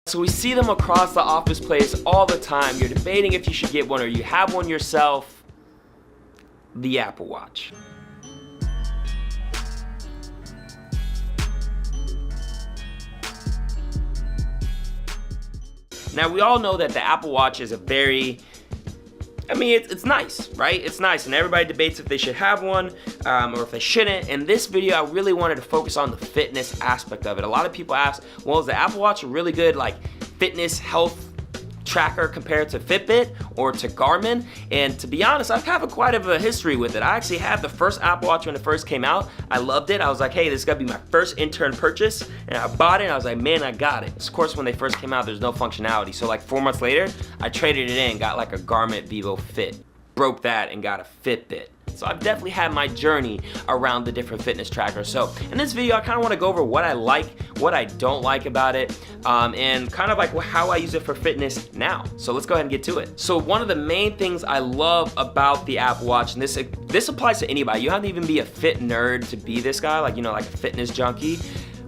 So we see them across the office place all the time. You're debating if you should get one or you have one yourself. The Apple Watch. Now we all know that the Apple Watch is a very, it's nice, right? It's nice, and everybody debates if they should have one or if they shouldn't. In this video, I really wanted to focus on the fitness aspect of it. A lot of people ask, well, is the Apple Watch a really good fitness health tracker compared to Fitbit or to Garmin? And to be honest, I have quite a history with it. I actually had the first Apple Watch when it first came out. I loved it. I was like, hey, this is gonna be my first intern purchase, and I bought it and I was like, man, I got it. Of course, when they first came out, there's no functionality. So 4 months later, I traded it in, got a Garmin Vivo Fit, broke that and got a Fitbit. So I've definitely had my journey around the different fitness trackers. So in this video, I kind of want to go over what I like, what I don't like about it, and kind of how I use it for fitness now. So let's go ahead and get to it. So one of the main things I love about the Apple Watch, and this applies to anybody. You don't have to even be a fit nerd to be this guy, like a fitness junkie.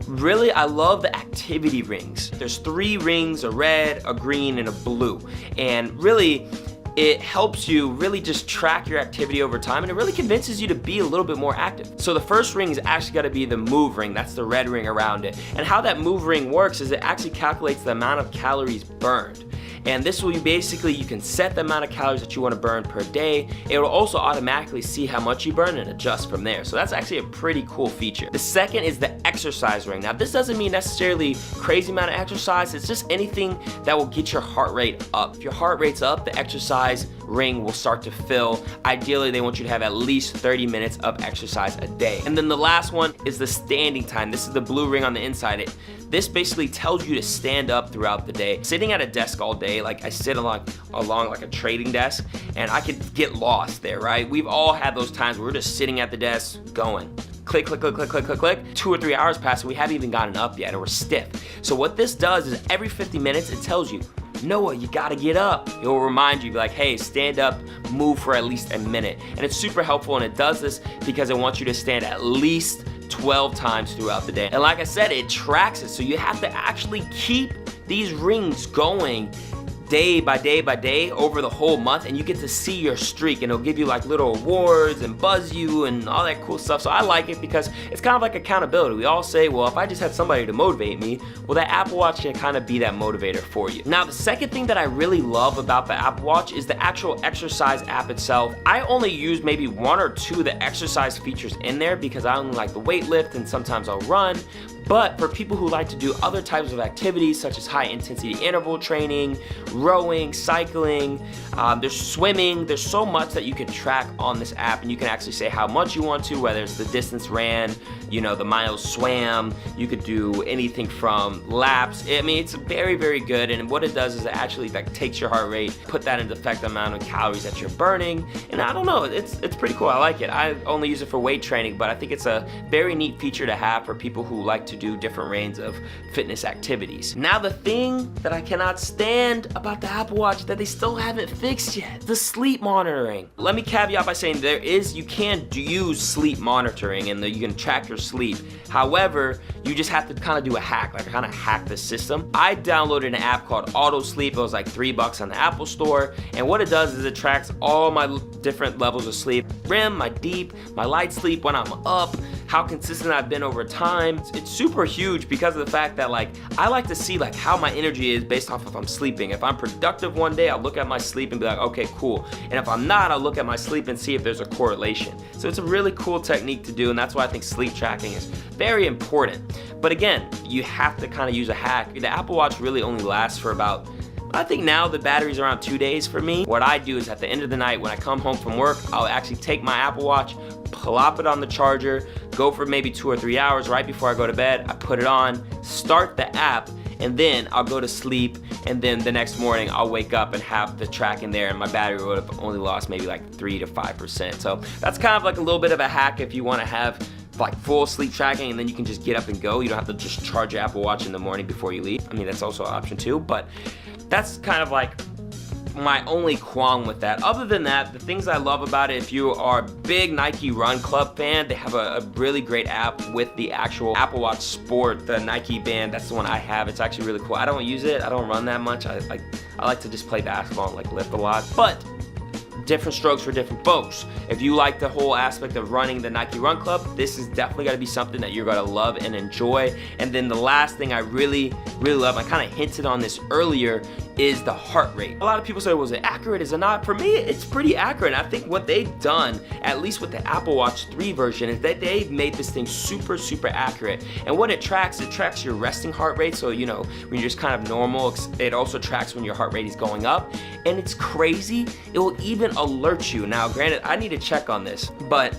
Really, I love the activity rings. There's 3 rings, a red, a green, and a blue. And really, it helps you really just track your activity over time, and it really convinces you to be a little bit more active. So the first ring is actually gotta be the move ring. That's the red ring around it. And how that move ring works is it actually calculates the amount of calories burned. And this will you can set the amount of calories that you want to burn per day. It will also automatically see how much you burn and adjust from there. So that's actually a pretty cool feature. The second is the exercise ring. Now this doesn't mean necessarily crazy amount of exercise. It's just anything that will get your heart rate up. If your heart rate's up, the exercise ring will start to fill. Ideally, they want you to have at least 30 minutes of exercise a day. And then the last one is the standing time. This is the blue ring on the inside. This basically tells you to stand up throughout the day. Sitting at a desk all day, I sit along a trading desk, and I could get lost there, right? We've all had those times where we're just sitting at the desk going. Click, click, click, click, click, click, click. 2 or 3 hours pass and we haven't even gotten up yet, and we're stiff. So what this does is every 50 minutes, it tells you, Noah, you gotta get up. It will remind you, hey, stand up, move for at least a minute. And it's super helpful, and it does this because it wants you to stand at least 12 times throughout the day. And like I said, it tracks it, so you have to actually keep these rings going day by day by day over the whole month, and you get to see your streak, and it'll give you little awards and buzz you and all that cool stuff. So I like it because it's kind of like accountability. We all say, well, if I just had somebody to motivate me, well, that Apple Watch can kind of be that motivator for you. Now, the second thing that I really love about the Apple Watch is the actual exercise app itself. I only use maybe 1 or 2 of the exercise features in there because I only like the weight lift and sometimes I'll run. But for people who like to do other types of activities such as high intensity interval training, rowing, cycling, there's swimming, there's so much that you can track on this app, and you can actually say how much you want to, whether it's the distance ran, the miles swam. You could do anything from laps. It's very, very good, and what it does is it actually takes your heart rate, put that into effect, the amount of calories that you're burning, and I don't know, it's pretty cool. I like it. I only use it for weight training, but I think it's a very neat feature to have for people who like to do different range of fitness activities. Now, the thing that I cannot stand about the Apple Watch that they still haven't fixed yet, the sleep monitoring. Let me caveat by saying you can use sleep monitoring, and you can track your sleep. However, you just have to kind of do a hack, kind of hack the system. I downloaded an app called Auto Sleep. It was $3 on the Apple Store, and what it does is it tracks all my different levels of sleep: REM, my deep, my light sleep, when I'm up, how consistent I've been over time. It's super huge because of the fact that I like to see how my energy is based off if I'm sleeping. If I'm productive one day, I'll look at my sleep and be like, okay, cool. And if I'm not, I'll look at my sleep and see if there's a correlation. So it's a really cool technique to do, and that's why I think sleep tracking is very important. But again, you have to kind of use a hack. The Apple Watch really only lasts for about, I think now the battery's around 2 days for me. What I do is at the end of the night when I come home from work, I'll actually take my Apple Watch, plop it on the charger, go for maybe 2 or 3 hours. Right before I go to bed, I put it on, start the app, and then I'll go to sleep, and then the next morning I'll wake up and have the track in there, and my battery would have only lost maybe 3 to 5%. So that's kind of a little bit of a hack if you want to have full sleep tracking, and then you can just get up and go. You don't have to just charge your Apple Watch in the morning before you leave. That's also an option too, but that's kind of my only qualm with that. Other than that, the things I love about it, if you are a big Nike Run Club fan, they have a really great app with the actual Apple Watch Sport, the Nike band. That's the one I have. It's actually really cool. I don't use it. I don't run that much. I like to just play basketball and like lift a lot. But different strokes for different folks. If you like the whole aspect of running the Nike Run Club, this is definitely going to be something that you're going to love and enjoy. And then the last thing I really love, I kind of hinted on this earlier, is the heart rate. A lot of people say, was it accurate, is it not? For me, it's pretty accurate. And I think what they've done, at least with the Apple Watch 3 version, is that they've made this thing super accurate. And what it tracks your resting heart rate. So, you know, when you're just kind of normal, it also tracks when your heart rate is going up. And it's crazy. It will even alert you. Now, granted, I need to check on this, but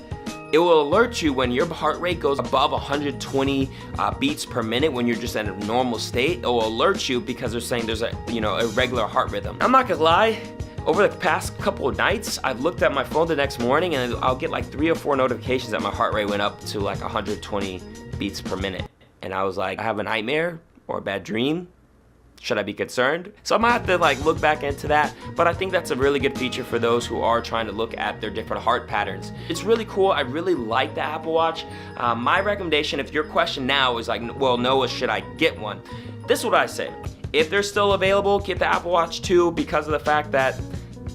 it will alert you when your heart rate goes above 120 beats per minute when you're just in a normal state. It will alert you because they're saying there's a irregular heart rhythm. I'm not gonna lie, over the past couple of nights, I've looked at my phone the next morning and I'll get like 3 or 4 notifications that my heart rate went up to like 120 beats per minute. And I was like, I have a nightmare or a bad dream. Should I be concerned? So I might have to like look back into that, but I think that's a really good feature for those who are trying to look at their different heart patterns. It's really cool. I really like the Apple Watch. My recommendation, if your question now is like, well, Noah, should I get one? This is what I say. If they're still available, get the Apple Watch 2 because of the fact that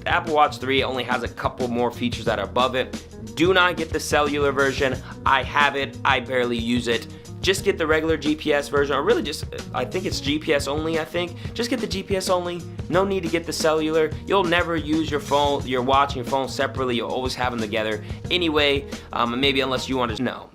the Apple Watch 3 only has a couple more features that are above it. Do not get the cellular version. I have it. I barely use it. Just get the regular GPS version, or really just, I think it's GPS only, I think. Just get the GPS only. No need to get the cellular. You'll never use your phone, your watch and your phone separately. You'll always have them together anyway, maybe unless you want to know.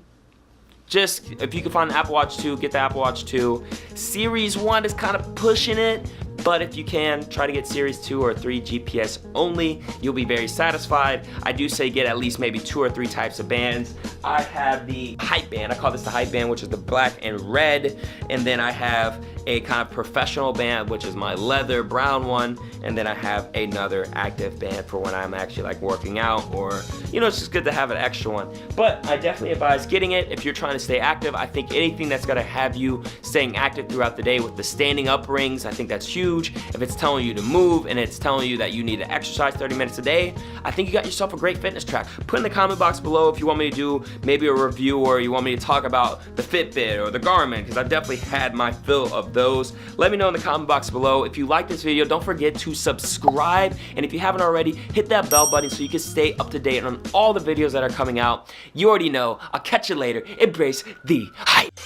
Just, if you can find the Apple Watch 2, get the Apple Watch 2. Series 1 is kind of pushing it, but if you can, try to get Series 2 or 3 GPS only. You'll be very satisfied. I do say get at least maybe 2 or 3 types of bands. I have the hype band. I call this the hype band, which is the black and red. And then I have a kind of professional band, which is my leather brown one. And then I have another active band for when I'm actually like working out, or, you know, it's just good to have an extra one. But I definitely advise getting it if you're trying to stay active. I think anything that's gonna have you staying active throughout the day with the standing up rings, I think that's huge. If it's telling you to move and it's telling you that you need to exercise 30 minutes a day, I think you got yourself a great fitness track. Put in the comment box below if you want me to do maybe a review, or you want me to talk about the Fitbit or the Garmin, because I've definitely had my fill of those. Let me know in the comment box below. If you like this video, don't forget to subscribe, and if you haven't already, hit that bell button so you can stay up to date on all the videos that are coming out. You already know. I'll catch you later. Embrace the hype.